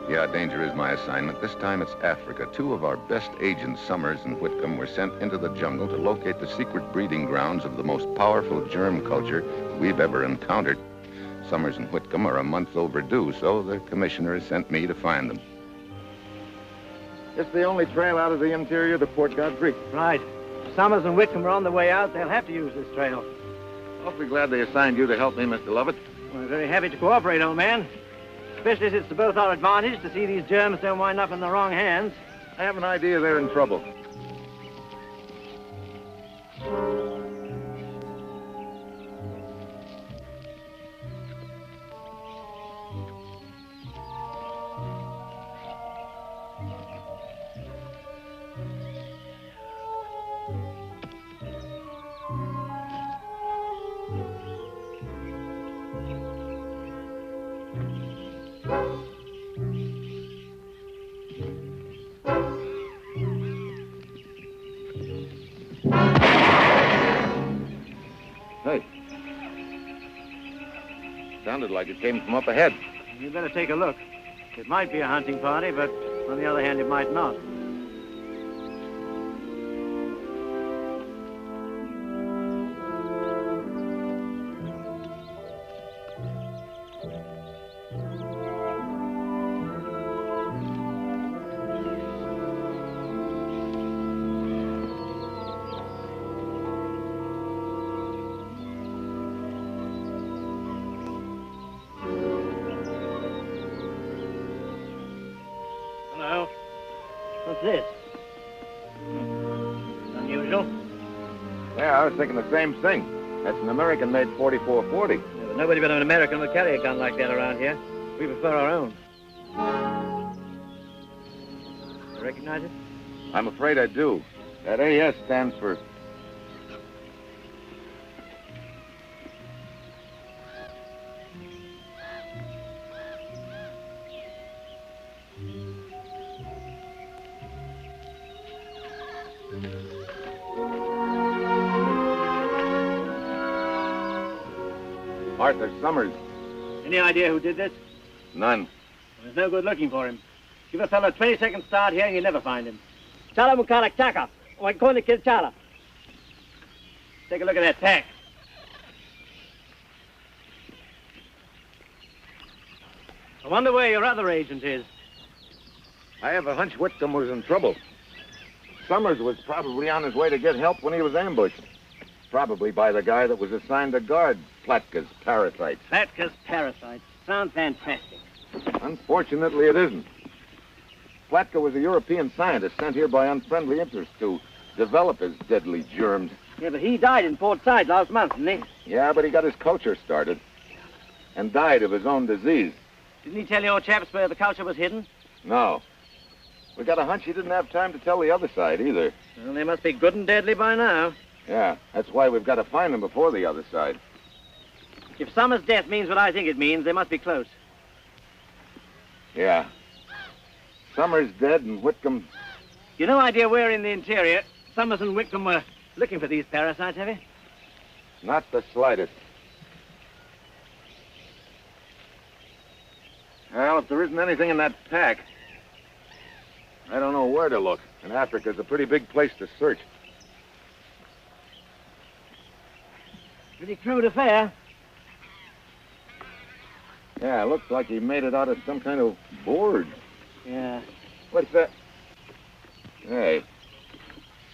Yeah, danger is my assignment. This time it's Africa. Two of our best agents, Summers and Whitcomb, were sent into the jungle to locate the secret breeding grounds of the most powerful germ culture we've ever encountered. Summers and Whitcomb are a month overdue, so the commissioner has sent me to find them. It's the only trail out of the interior to Port Godfrey. Right. If Summers and Whitcomb are on the way out, they'll have to use this trail. Awfully glad they assigned you to help me, Mr. Lovett. Well, we're very happy to cooperate, old man. Especially as it's to both our advantage to see these germs don't wind up in the wrong hands. I have an idea they're in trouble. Hey. Sounded like it came from up ahead. You better take a look. It might be a hunting party, but on the other hand, it might not. Hello. What's this? Unusual. Yeah, I was thinking the same thing. That's an American-made 4440. Yeah, but nobody but an American would carry a gun like that around here. We prefer our own. You recognize it? I'm afraid I do. That AS stands for... Arthur Summers. Any idea who did this? None. Well, there's no good looking for him. Give a fellow a 20-second start here and you'll never find him. Chala Mukarak Taka. Or Kone Kid Chala. Take a look at that pack. I wonder where your other agent is. I have a hunch Whitcomb was in trouble. Summers was probably on his way to get help when he was ambushed. Probably by the guy that was assigned to guard Platka's parasites. Platka's parasites. Sounds fantastic. Unfortunately, it isn't. Platka was a European scientist sent here by unfriendly interests to develop his deadly germs. Yeah, but he died in Port Said last month, didn't he? Yeah, but he got his culture started and died of his own disease. Didn't he tell your chaps where the culture was hidden? No. We got a hunch he didn't have time to tell the other side either. Well, they must be good and deadly by now. Yeah, that's why we've got to find him before the other side. If Summers' death means what I think it means, they must be close. Yeah. Summers dead and Whitcomb... You no idea where in the interior Summers and Whitcomb were looking for these parasites, have you? Not the slightest. Well, if there isn't anything in that pack, I don't know where to look. And Africa's a pretty big place to search. Pretty crude affair. Yeah, it looks like he made it out of some kind of board. Yeah. What's that? Hey,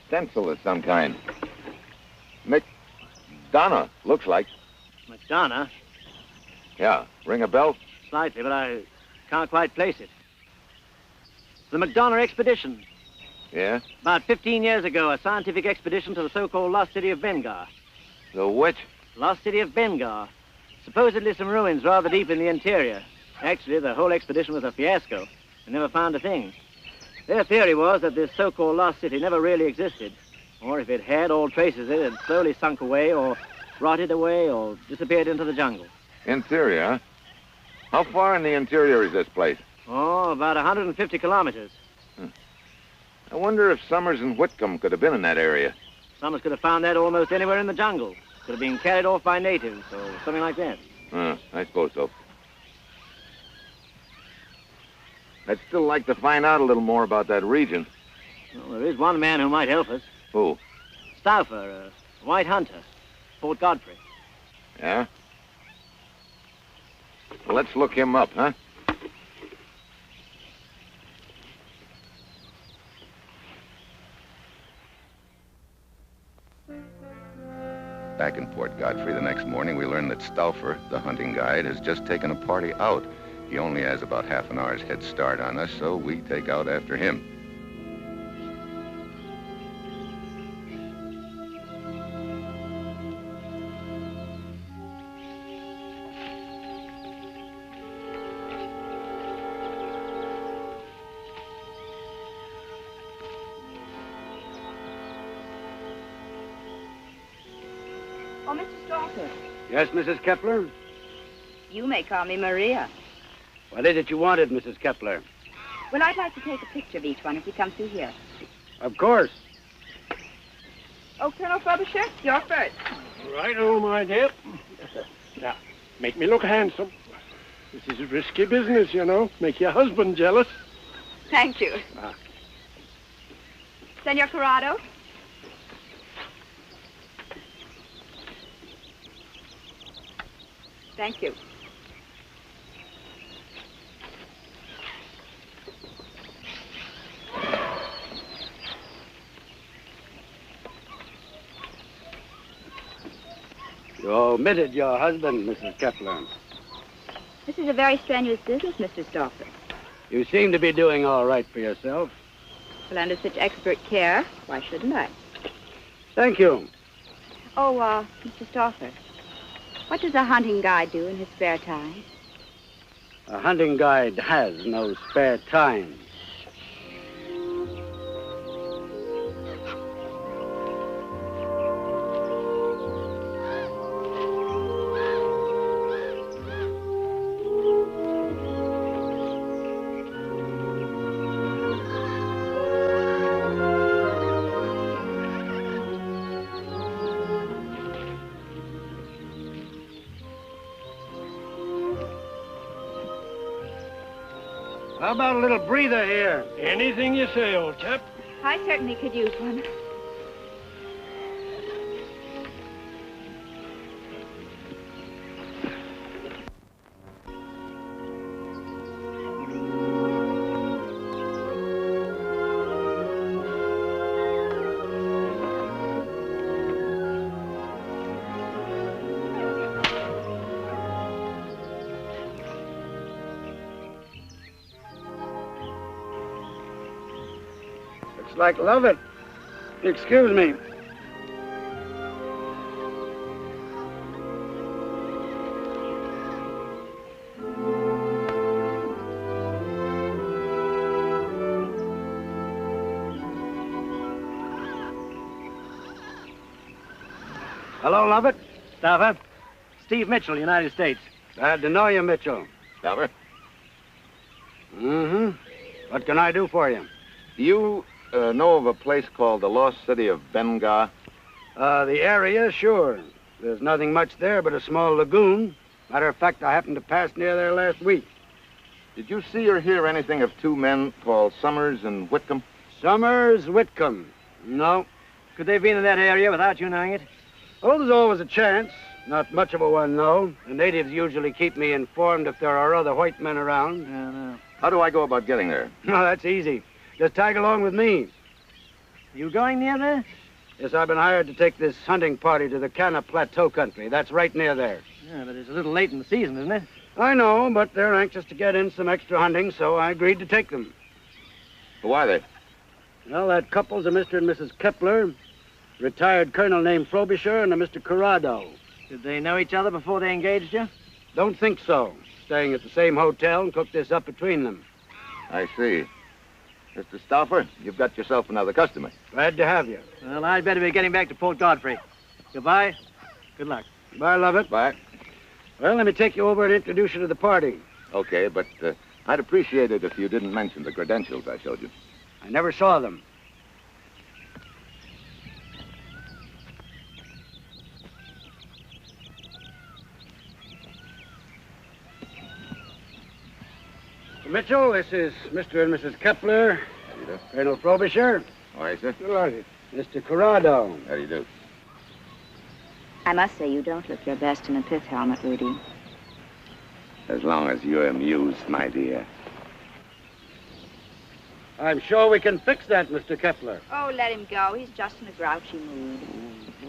stencil of some kind. McDonough, looks like. McDonough? Yeah, ring a bell? Slightly, but I can't quite place it. The McDonough expedition. Yeah? About 15 years ago, a scientific expedition to the so-called lost city of Bengar. The which? Lost city of Bengar. Supposedly some ruins rather deep in the interior. Actually, the whole expedition was a fiasco. They never found a thing. Their theory was that this so-called lost city never really existed. Or if it had, all traces of it had slowly sunk away or rotted away or disappeared into the jungle. Interior, huh? How far in the interior is this place? Oh, about 150 kilometers. I wonder if Summers and Whitcomb could have been in that area. Summers could have found that almost anywhere in the jungle. Could have been carried off by natives or something like that. I suppose so. I'd still like to find out a little more about that region. Well, there is one man who might help us. Who? Stauffer, a white hunter, Port Godfrey. Yeah? Well, let's look him up, huh? Back in Port Godfrey the next morning, we learned that Stauffer, the hunting guide, has just taken a party out. He only has about half an hour's head start on us, so we take out after him. Oh, Mr. Stauffer, Yes, Mrs. Kepler? you may call me Maria. What is it you wanted, Mrs. Kepler? Well, I'd like to take a picture of each one as we come through here. Of course. Oh, Colonel Frobisher, you're first. Right-o, my dear. Now, make me look handsome. This is a risky business, you know. Make your husband jealous. Thank you. Ah. Senor Corrado? Thank you. You omitted your husband, Mrs. Kepler. This is a very strenuous business, Mr. Stauffer. You seem to be doing all right for yourself. Well, under such expert care, why shouldn't I? Thank you. Oh, Mr. Stauffer, what does a hunting guide do in his spare time? A hunting guide has no spare time. How about a little breather here? Anything you say, old chap. I certainly could use one. Looks like Lovett. Excuse me. Hello, Lovett. Stauffer, Steve Mitchell, United States. Glad to know you, Mitchell. Stauffer? Mm-hmm. What can I do for you? Do you know of a place called the Lost City of Benga? The area, sure. There's nothing much there but a small lagoon. Matter of fact, I happened to pass near there last week. Did you see or hear anything of two men called Summers and Whitcomb? Summers, Whitcomb. No. Could they have been in that area without you knowing it? Oh, there's always a chance. Not much of a one, though. The natives usually keep me informed if there are other white men around. Yeah, no. How do I go about getting there? No, that's easy. Just tag along with me. You going near there? Yes, I've been hired to take this hunting party to the Canna Plateau country. That's right near there. Yeah, but it's a little late in the season, isn't it? I know, but they're anxious to get in some extra hunting, so I agreed to take them. Who are they? Well, that couple's a Mr. and Mrs. Kepler, retired colonel named Frobisher, and a Mr. Corrado. Did they know each other before they engaged you? Don't think so. Staying at the same hotel and cooked this up between them. I see. Mr. Stauffer, you've got yourself another customer. Glad to have you. Well, I'd better be getting back to Port Godfrey. Goodbye. Good luck. Bye, Lovett. Bye. Well, let me take you over and introduce you to the party. Okay, but I'd appreciate it if you didn't mention the credentials I showed you. I never saw them. Mitchell, this is Mr. and Mrs. Kepler. How do you do? Colonel Frobisher. All right, sir. Delighted. Mr. Corrado. How do you do? I must say you don't look your best in a pith helmet, Rudy. As long as you're amused, my dear. I'm sure we can fix that, Mr. Kepler. Oh, let him go. He's just in a grouchy mood.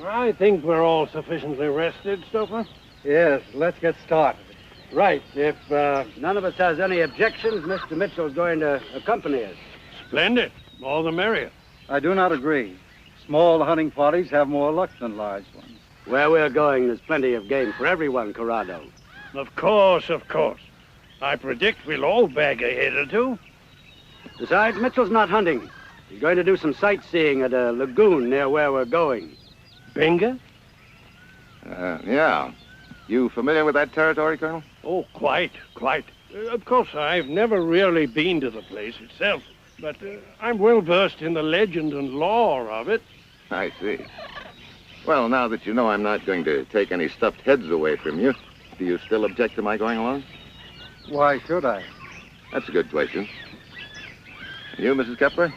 I think we're all sufficiently rested, Stouffer. Yes, let's get started. Right. If none of us has any objections, Mr. Mitchell's going to accompany us. Splendid. All the merrier. I do not agree. Small hunting parties have more luck than large ones. Where we're going, there's plenty of game for everyone, Corrado. Of course, of course. I predict we'll all bag a head or two. Besides, Mitchell's not hunting. He's going to do some sightseeing at a lagoon near where we're going. Benga? Yeah. You familiar with that territory, Colonel? Oh, quite. Of course, I've never really been to the place itself, but I'm well versed in the legend and lore of it. I see. Well, now that you know I'm not going to take any stuffed heads away from you, do you still object to my going along? Why should I? That's a good question. And you, Mrs. Kepler?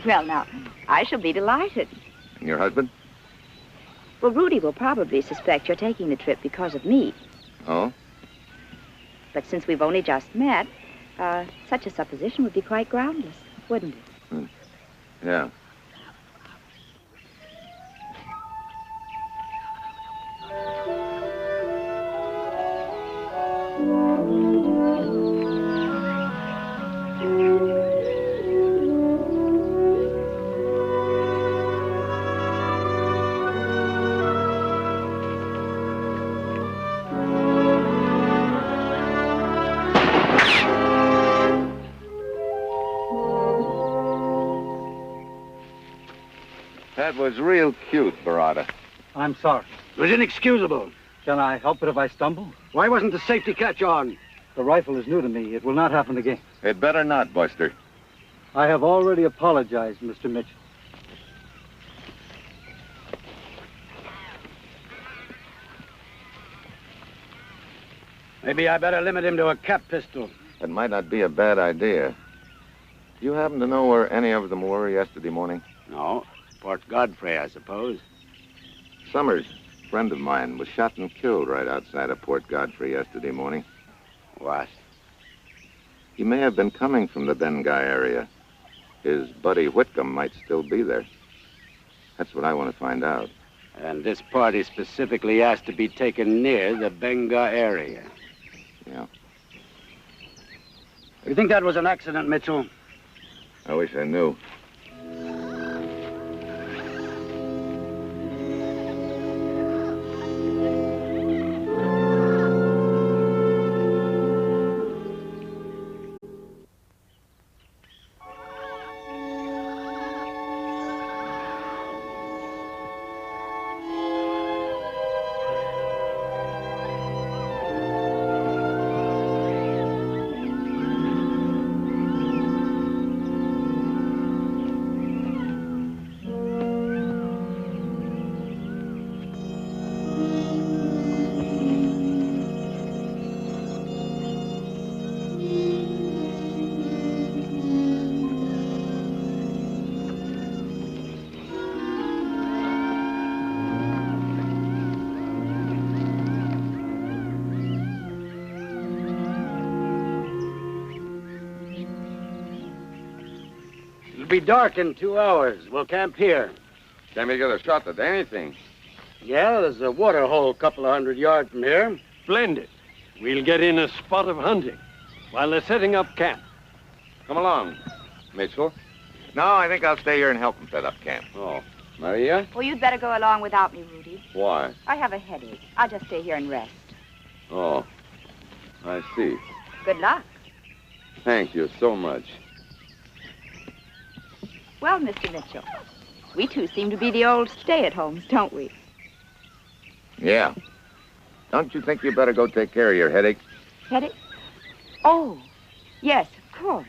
Well, now, I shall be delighted. And your husband? Well, Rudy will probably suspect you're taking the trip because of me. Oh? But since we've only just met, such a supposition would be quite groundless, wouldn't it? Yeah. That was real cute, Barada. I'm sorry. It was inexcusable. Can I help it if I stumble? Why wasn't the safety catch on? The rifle is new to me. It will not happen again. It better not, Buster. I have already apologized, Mr. Mitchell. Maybe I better limit him to a cap pistol. That might not be a bad idea. Do you happen to know where any of them were yesterday morning? No. Port Godfrey, I suppose. Summers, a friend of mine, was shot and killed right outside of Port Godfrey yesterday morning. What? He may have been coming from the Bengai area. His buddy Whitcomb might still be there. That's what I want to find out. And this party specifically asked to be taken near the Benga area. Yeah. You think that was an accident, Mitchell? I wish I knew. It'll be dark in 2 hours. We'll camp here. Can't we get a shot at anything? Yeah, there's a water hole a couple of 100 yards from here. Splendid. We'll get in a spot of hunting while they're setting up camp. Come along, Mitchell. No, I think I'll stay here and help them set up camp. Oh. Maria? Well, you'd better go along without me, Rudy. Why? I have a headache. I'll just stay here and rest. Oh. I see. Good luck. Thank you so much. Well, Mr. Mitchell, we two seem to be the old stay-at-homes, don't we? Yeah. Don't you think you better go take care of your headache? Headache? Oh, yes, of course.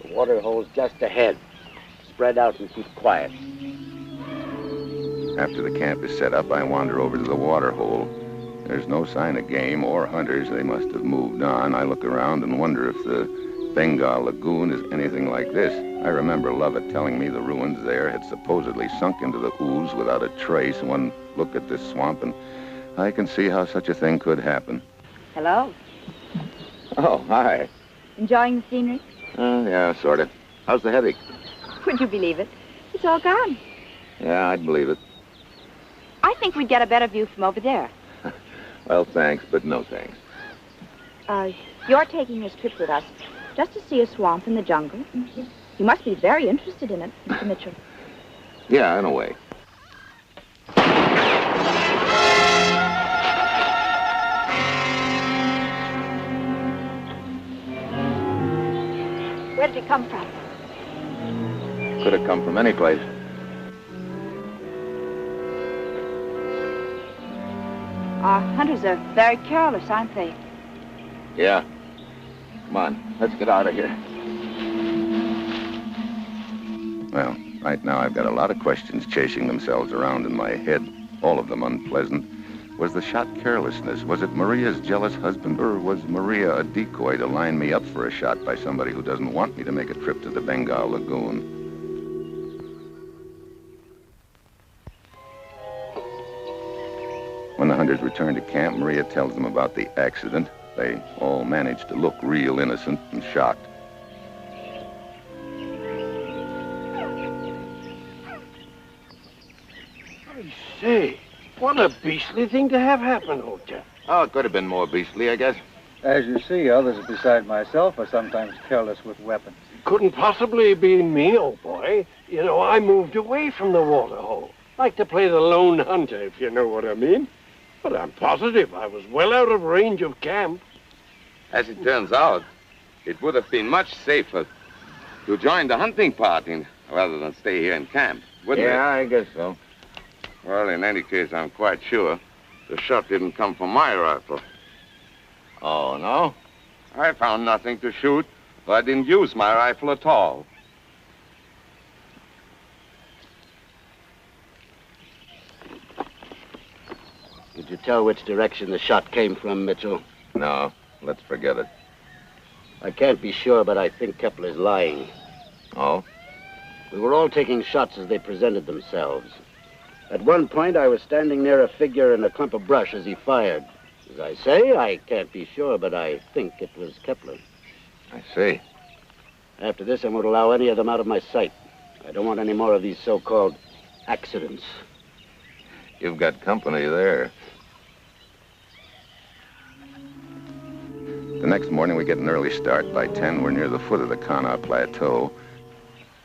The water hole's just ahead. Spread out and keep quiet. After the camp is set up, I wander over to the water hole. There's no sign of game or hunters. They must have moved on. I look around and wonder if the Bengal Lagoon is anything like this. I remember Lovett telling me the ruins there had supposedly sunk into the ooze without a trace. One look at this swamp, and I can see how such a thing could happen. Hello. Oh, hi. Enjoying the scenery? Yeah, sort of. How's the headache? Would you believe it? It's all gone. Yeah, I'd believe it. I think we'd get a better view from over there. Well, thanks, but no thanks. You're taking this trip with us just to see a swamp in the jungle. You must be very interested in it, Mr. Mitchell. Yeah, in a way. Where did it come from? Could have come from any place. Our hunters are very careless, aren't they? Yeah. Come on, let's get out of here. Well, right now I've got a lot of questions chasing themselves around in my head, all of them unpleasant. Was the shot carelessness? Was it Maria's jealous husband? Or was Maria a decoy to line me up for a shot by somebody who doesn't want me to make a trip to the Bengal Lagoon? When the hunters return to camp, Maria tells them about the accident. They all manage to look real innocent and shocked. I say, what a beastly thing to have happen, old chap. Oh, it could have been more beastly, I guess. As you see, others beside myself are sometimes careless with weapons. Couldn't possibly be me, old boy. You know, I moved away from the water hole. Like to play the lone hunter, if you know what I mean. But I'm positive I was well out of range of camp. As it turns out, it would have been much safer to join the hunting party rather than stay here in camp, wouldn't it? Yeah, I guess so. Well, in any case, I'm quite sure the shot didn't come from my rifle. Oh, no? I found nothing to shoot, so I didn't use my rifle at all. Did you tell which direction the shot came from, Mitchell? No, let's forget it. I can't be sure, but I think Kepler's lying. Oh? We were all taking shots as they presented themselves. At one point, I was standing near a figure in a clump of brush as he fired. As I say, I can't be sure, but I think it was Kepler. I see. After this, I won't allow any of them out of my sight. I don't want any more of these so-called accidents. You've got company there. The next morning, we get an early start. By 10, we're near the foot of the Kana Plateau.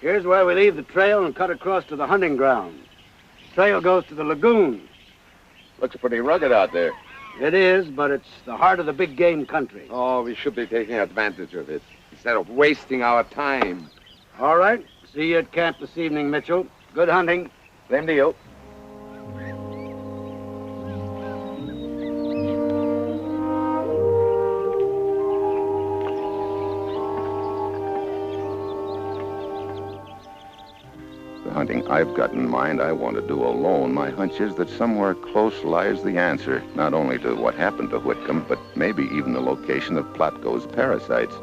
Here's where we leave the trail and cut across to the hunting ground. The trail goes to the lagoon. Looks pretty rugged out there. It is, but it's the heart of the big game country. Oh, we should be taking advantage of it instead of wasting our time. All right. See you at camp this evening, Mitchell. Good hunting. Same to you. The hunting I've got in mind, I want to do alone. My hunch is that somewhere close lies the answer, not only to what happened to Whitcomb, but maybe even the location of Plotko's parasites.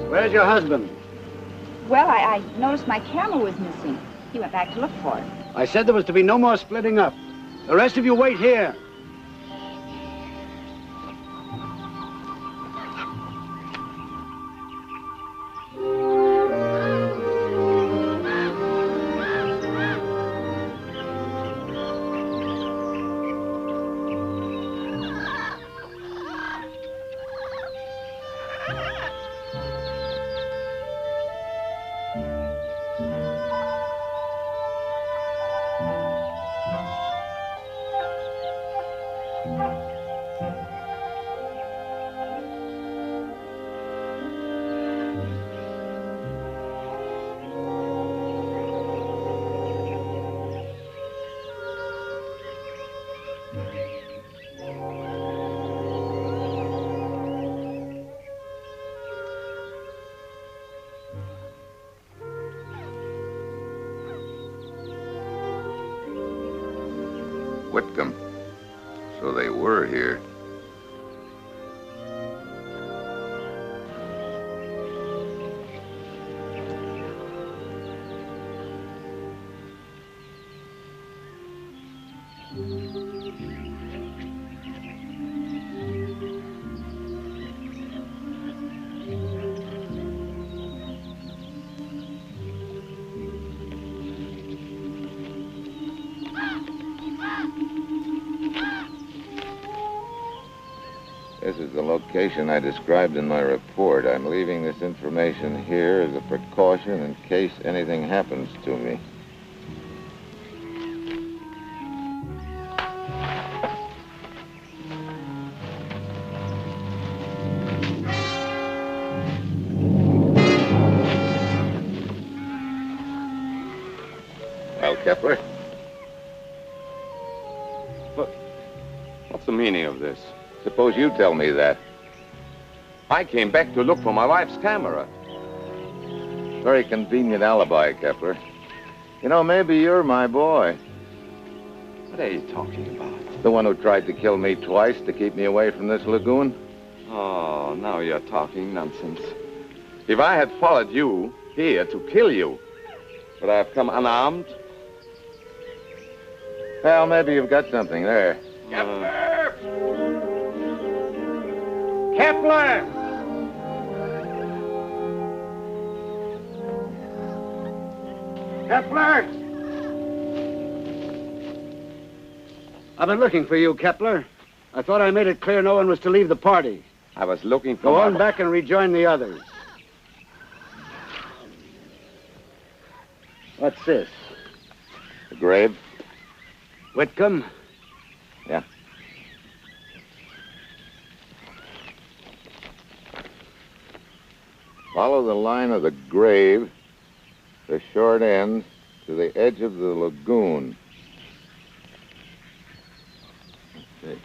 Where's your husband? Well, I noticed my camera was missing. He went back to look for it. I said there was to be no more splitting up. The rest of you wait here. Whitcomb. So they were here. This is the location I described in my report. I'm leaving this information here as a precaution in case anything happens to me. Well, Kepler? What's the meaning of this? Suppose you tell me that. I came back to look for my wife's camera. Very convenient alibi, Kepler. You know, maybe you're my boy. What are you talking about? The one who tried to kill me twice to keep me away from this lagoon? Oh, now you're talking nonsense. If I had followed you here to kill you, would I have come unarmed? Well, maybe you've got something there. Kepler! Kepler! Kepler! I've been looking for you, Kepler. I thought I made it clear no one was to leave the party. I was looking for Go on back and rejoin the others. What's this? The grave? Whitcomb? Yeah. Follow the line of the grave, the short end, to the edge of the lagoon. Okay.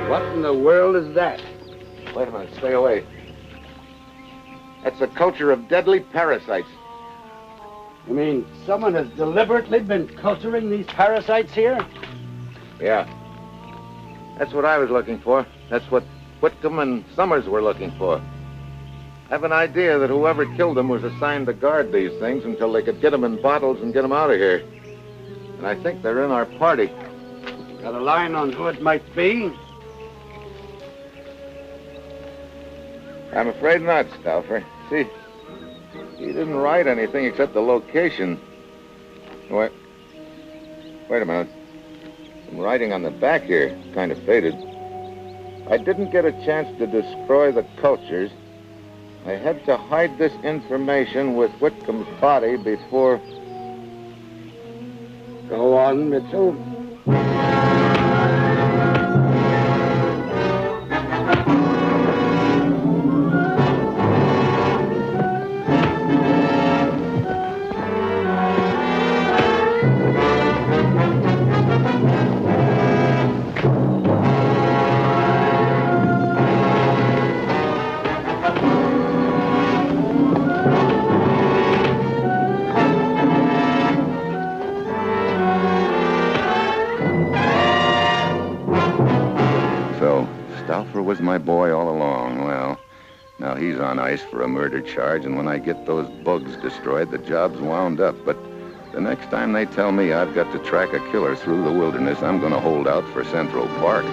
What in the world is that? Wait a minute, stay away. That's a culture of deadly parasites. You mean someone has deliberately been culturing these parasites here? Yeah. That's what I was looking for. That's what Whitcomb and Summers were looking for. I have an idea that whoever killed them was assigned to guard these things until they could get them in bottles and get them out of here. And I think they're in our party. Got a line on who it might be? I'm afraid not, Stauffer. See, he didn't write anything except the location. Wait a minute. Some writing on the back here, kind of faded. I didn't get a chance to destroy the cultures. I had to hide this information with Whitcomb's body before... Go on, Mitchell. Was my boy all along. Well, now he's on ice for a murder charge, and when I get those bugs destroyed, the job's wound up. But the next time they tell me I've got to track a killer through the wilderness, I'm going to hold out for Central Park.